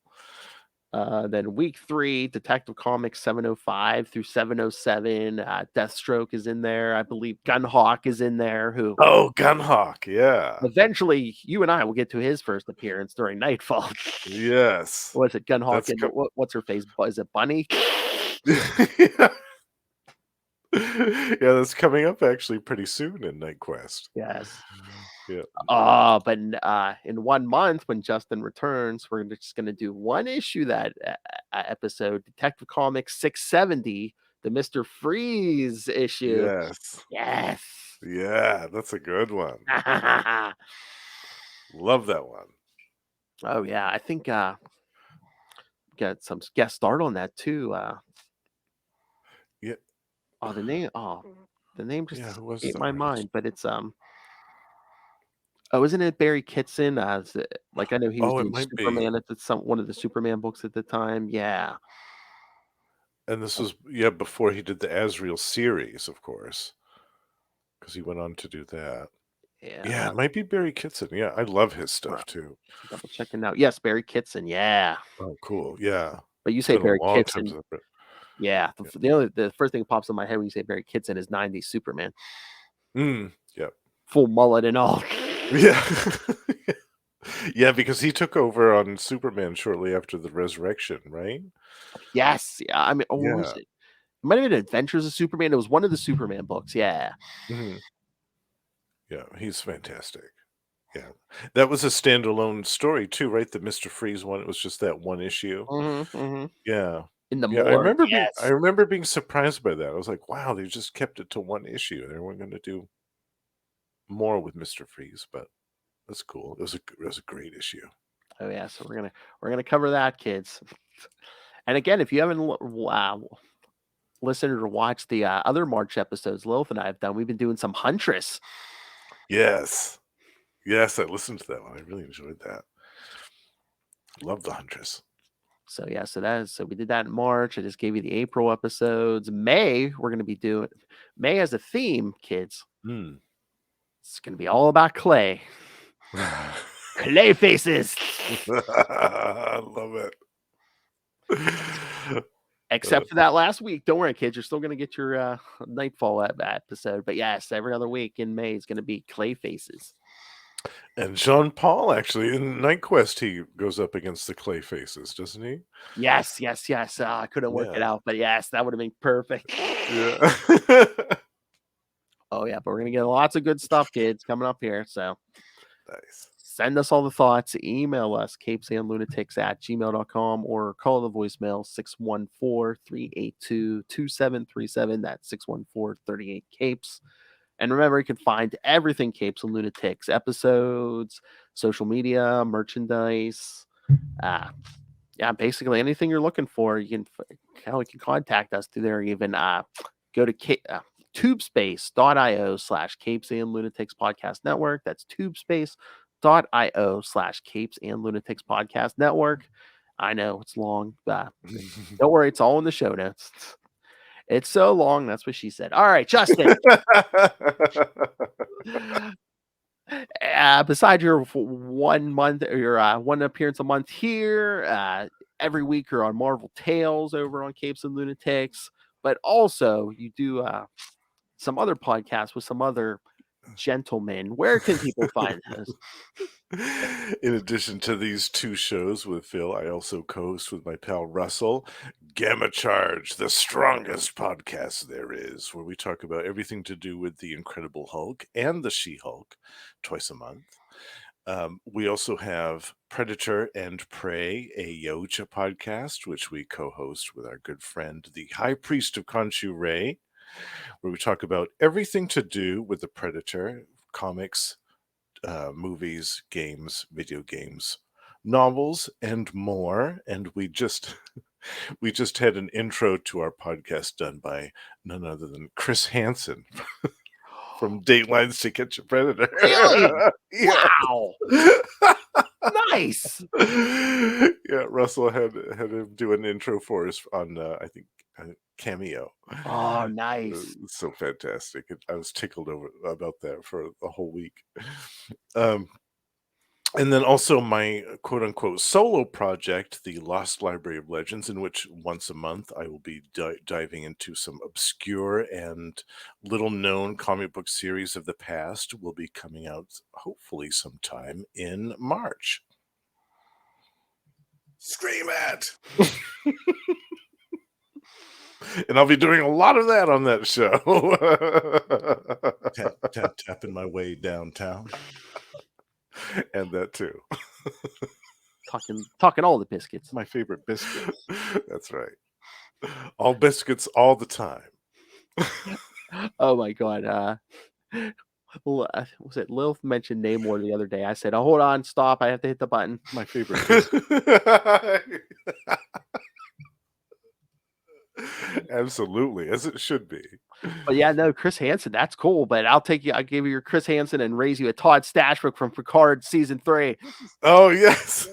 Then week 3, Detective Comics 705 through 707. Deathstroke is in there. I believe Gunhawk is in there. Who?
Oh, Gunhawk. Yeah.
Eventually, you and I will get to his first appearance during Nightfall.
Yes.
Was it Gunhawk
That's
and what's her face? Is it Bunny?
Yeah. Yeah, that's coming up actually pretty soon in Knightquest.
Yes.
Yeah.
But in 1 month, when Justin returns, we're just going to do one issue that episode, Detective Comics 670, the Mr. Freeze issue.
Yes.
Yes.
Yeah, that's a good one. Love that one.
Oh yeah, I think got some guest start on that too.
Yeah.
Oh, the name just
Yeah, who was
escaped
the
my
artist?
mind, but it's oh, isn't it Barry Kitson? Like I know he was
Oh, it
doing
might be.
Superman at one of the Superman books at the time. Yeah.
And this was before he did the Azrael series, of course, because he went on to do that. Yeah, it might be Barry Kitson. Yeah, I love his stuff too.
Double checking out. Yes, Barry Kitson. Yeah.
Oh, cool. Yeah.
But you
It's
say
been a
Barry
long time
Kitson.
since I've read.
Yeah. The first thing that pops in my head when you say Barry Kitson is 90s Superman.
Yeah.
Full mullet and all.
Yeah. Yeah, because he took over on Superman shortly after the resurrection, right?
Yes. Yeah. I mean, what was it? It might have been Adventures of Superman. It was one of the Superman books. Yeah.
Yeah, he's fantastic. Yeah. That was a standalone story too, right? The Mr. Freeze one. It was just that one issue. Yeah.
In the
Yeah,
morgue.
I remember being surprised by that. I was like, wow, they just kept it to one issue. They weren't going to do more with Mr. Freeze, but that's cool. It was a great issue.
Oh yeah, so we're gonna cover that, kids. And again, if you haven't listened or watched the other March episodes Lilith and I have done, we've been doing some Huntress.
Yes, I listened to that one. I really enjoyed that. Love the Huntress.
So yeah, so we did that in March. I just gave you the April episodes. May we're gonna be doing May as a theme, kids. It's gonna be all about clay. Clay faces.
I love it.
Except for that last week. Don't worry, kids. You're still going to get your Nightfall episode. But yes, every other week in May is going to be clay faces.
And Jean Paul, actually, in Knightquest, he goes up against the clay faces, doesn't he?
Yes. I couldn't work it
Yeah.
out, but yes, that would have been perfect.
Yeah.
Oh, yeah, but we're going to get lots of good stuff, kids, coming up here. So
Nice.
send us all the thoughts. Email us, CapesandLunatics@gmail.com, or call the voicemail 614-382-2737. That's 614-38-CAPES. And remember, you can find everything Capes and Lunatics, episodes, social media, merchandise, yeah, basically anything you're looking for. You can contact us through there. Even go to tubespace.io/Capes and Lunatics Podcast Network. That's tubespace.io/Capes and Lunatics Podcast Network. I know it's long. Don't worry, it's all in the show notes. It's so long. That's what she said. All right, Justin. Besides your 1 month or your one appearance a month here, every week you're on Marvel Tales over on Capes and Lunatics, but also you do some other podcasts with some other gentlemen. Where can people find us?
In addition to these two shows with Phil, I also co-host with my pal Russell, Gamma Charge, the strongest podcast there is, where we talk about everything to do with the Incredible Hulk and the She-Hulk twice a month. We also have Predator and Prey, a Yoja podcast, which we co-host with our good friend, the High Priest of Khonshu Ray, where we talk about everything to do with the Predator, comics, movies, games, video games, novels, and more. And we just had an intro to our podcast done by none other than Chris Hansen from Datelines to Catch a Predator.
Really?
Yeah.
Wow. Nice.
Yeah, Russell had him do an intro for us on I think Cameo.
Oh, nice.
It's so fantastic. I was tickled about that for a whole week. And then also my quote-unquote solo project, the Lost Library of Legends, in which once a month I will be diving into some obscure and little-known comic book series of the past, will be coming out hopefully sometime in March. Scream at! And I'll be doing a lot of that on that show.
Tapping my way downtown.
And that too.
Talking all the biscuits.
My favorite biscuit. That's right. All biscuits all the time.
Oh my god. Was it Lilith mentioned Namor the other day? I said, "Oh, hold on, stop! I have to hit the button."
My favorite biscuit. Absolutely, as it should be.
But yeah, no, Chris Hansen, that's cool. But I'll give you your Chris Hansen and raise you a Todd Stashbrook from Picard season 3.
Oh yes,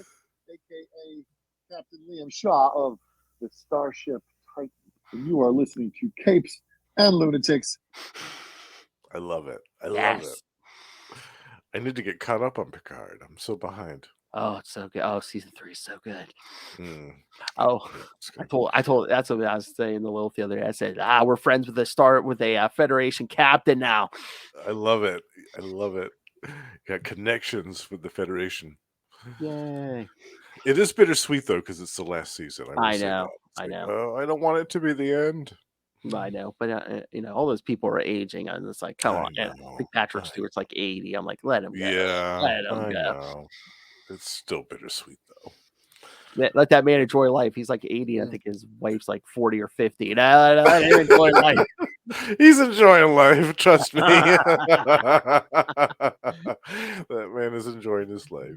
aka Captain Liam Shaw of the Starship Titan, and you are listening to Capes and Lunatics.
I love it. I love it. I need to get caught up on Picard. I'm so behind.
Oh, it's so good. Oh, season 3 is so good.
Oh,
I told that's what I was saying to Lilith the other day. I said, we're friends with a Federation captain now.
I love it. I love it. Got connections with the Federation.
Yay.
It is bittersweet though, because it's the last season.
I know.
Oh, I don't want it to be the end.
I know, but all those people are aging, and it's like, come on. I think Patrick Stewart's like 80. I'm like, let him go.
Yeah,
let him
I
go.
know. It's still bittersweet though.
Let that man enjoy life. He's like 80. I think his wife's like 40 or 50. Let him enjoy life.
He's enjoying life. Trust me. That man is enjoying his life.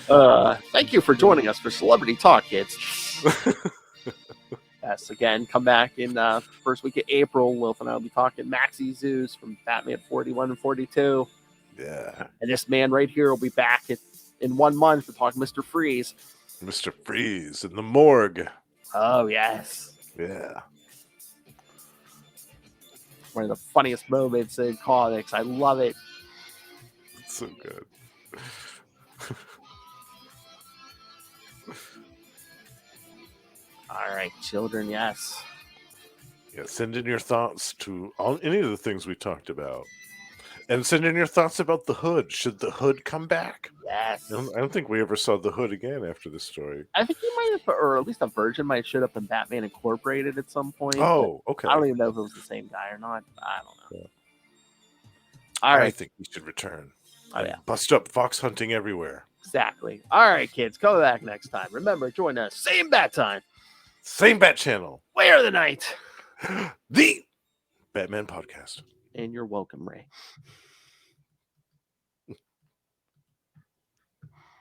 Yeah.
Thank you for joining us for Celebrity Talk, kids. Yes, again, come back in first week of April. Wilf and I will be talking Maxie Zeus from Batman 41 and 42.
Yeah.
And this man right here will be back in 1 month to talk Mr. Freeze.
Mr. Freeze in the morgue.
Oh, yes.
Yeah.
One of the funniest moments in comics. I love it.
It's so good.
All right, children, yes.
Yeah, send in your thoughts to any of the things we talked about. And send in your thoughts about the Hood. Should the Hood come back?
Yes.
I don't think we ever saw the Hood again after this story.
I think he might have, or at least a version might have showed up in Batman Incorporated at some point.
Oh, okay.
I don't even know if it was the same guy or not. I don't know.
Yeah.
All
I
right.
think he should return.
Oh, yeah.
Bust up fox hunting everywhere.
Exactly. All right, kids. Come back next time. Remember, join us. Same bat time.
Same Bat Channel.
Where the night.
The Batman Podcast.
And you're welcome, Ray.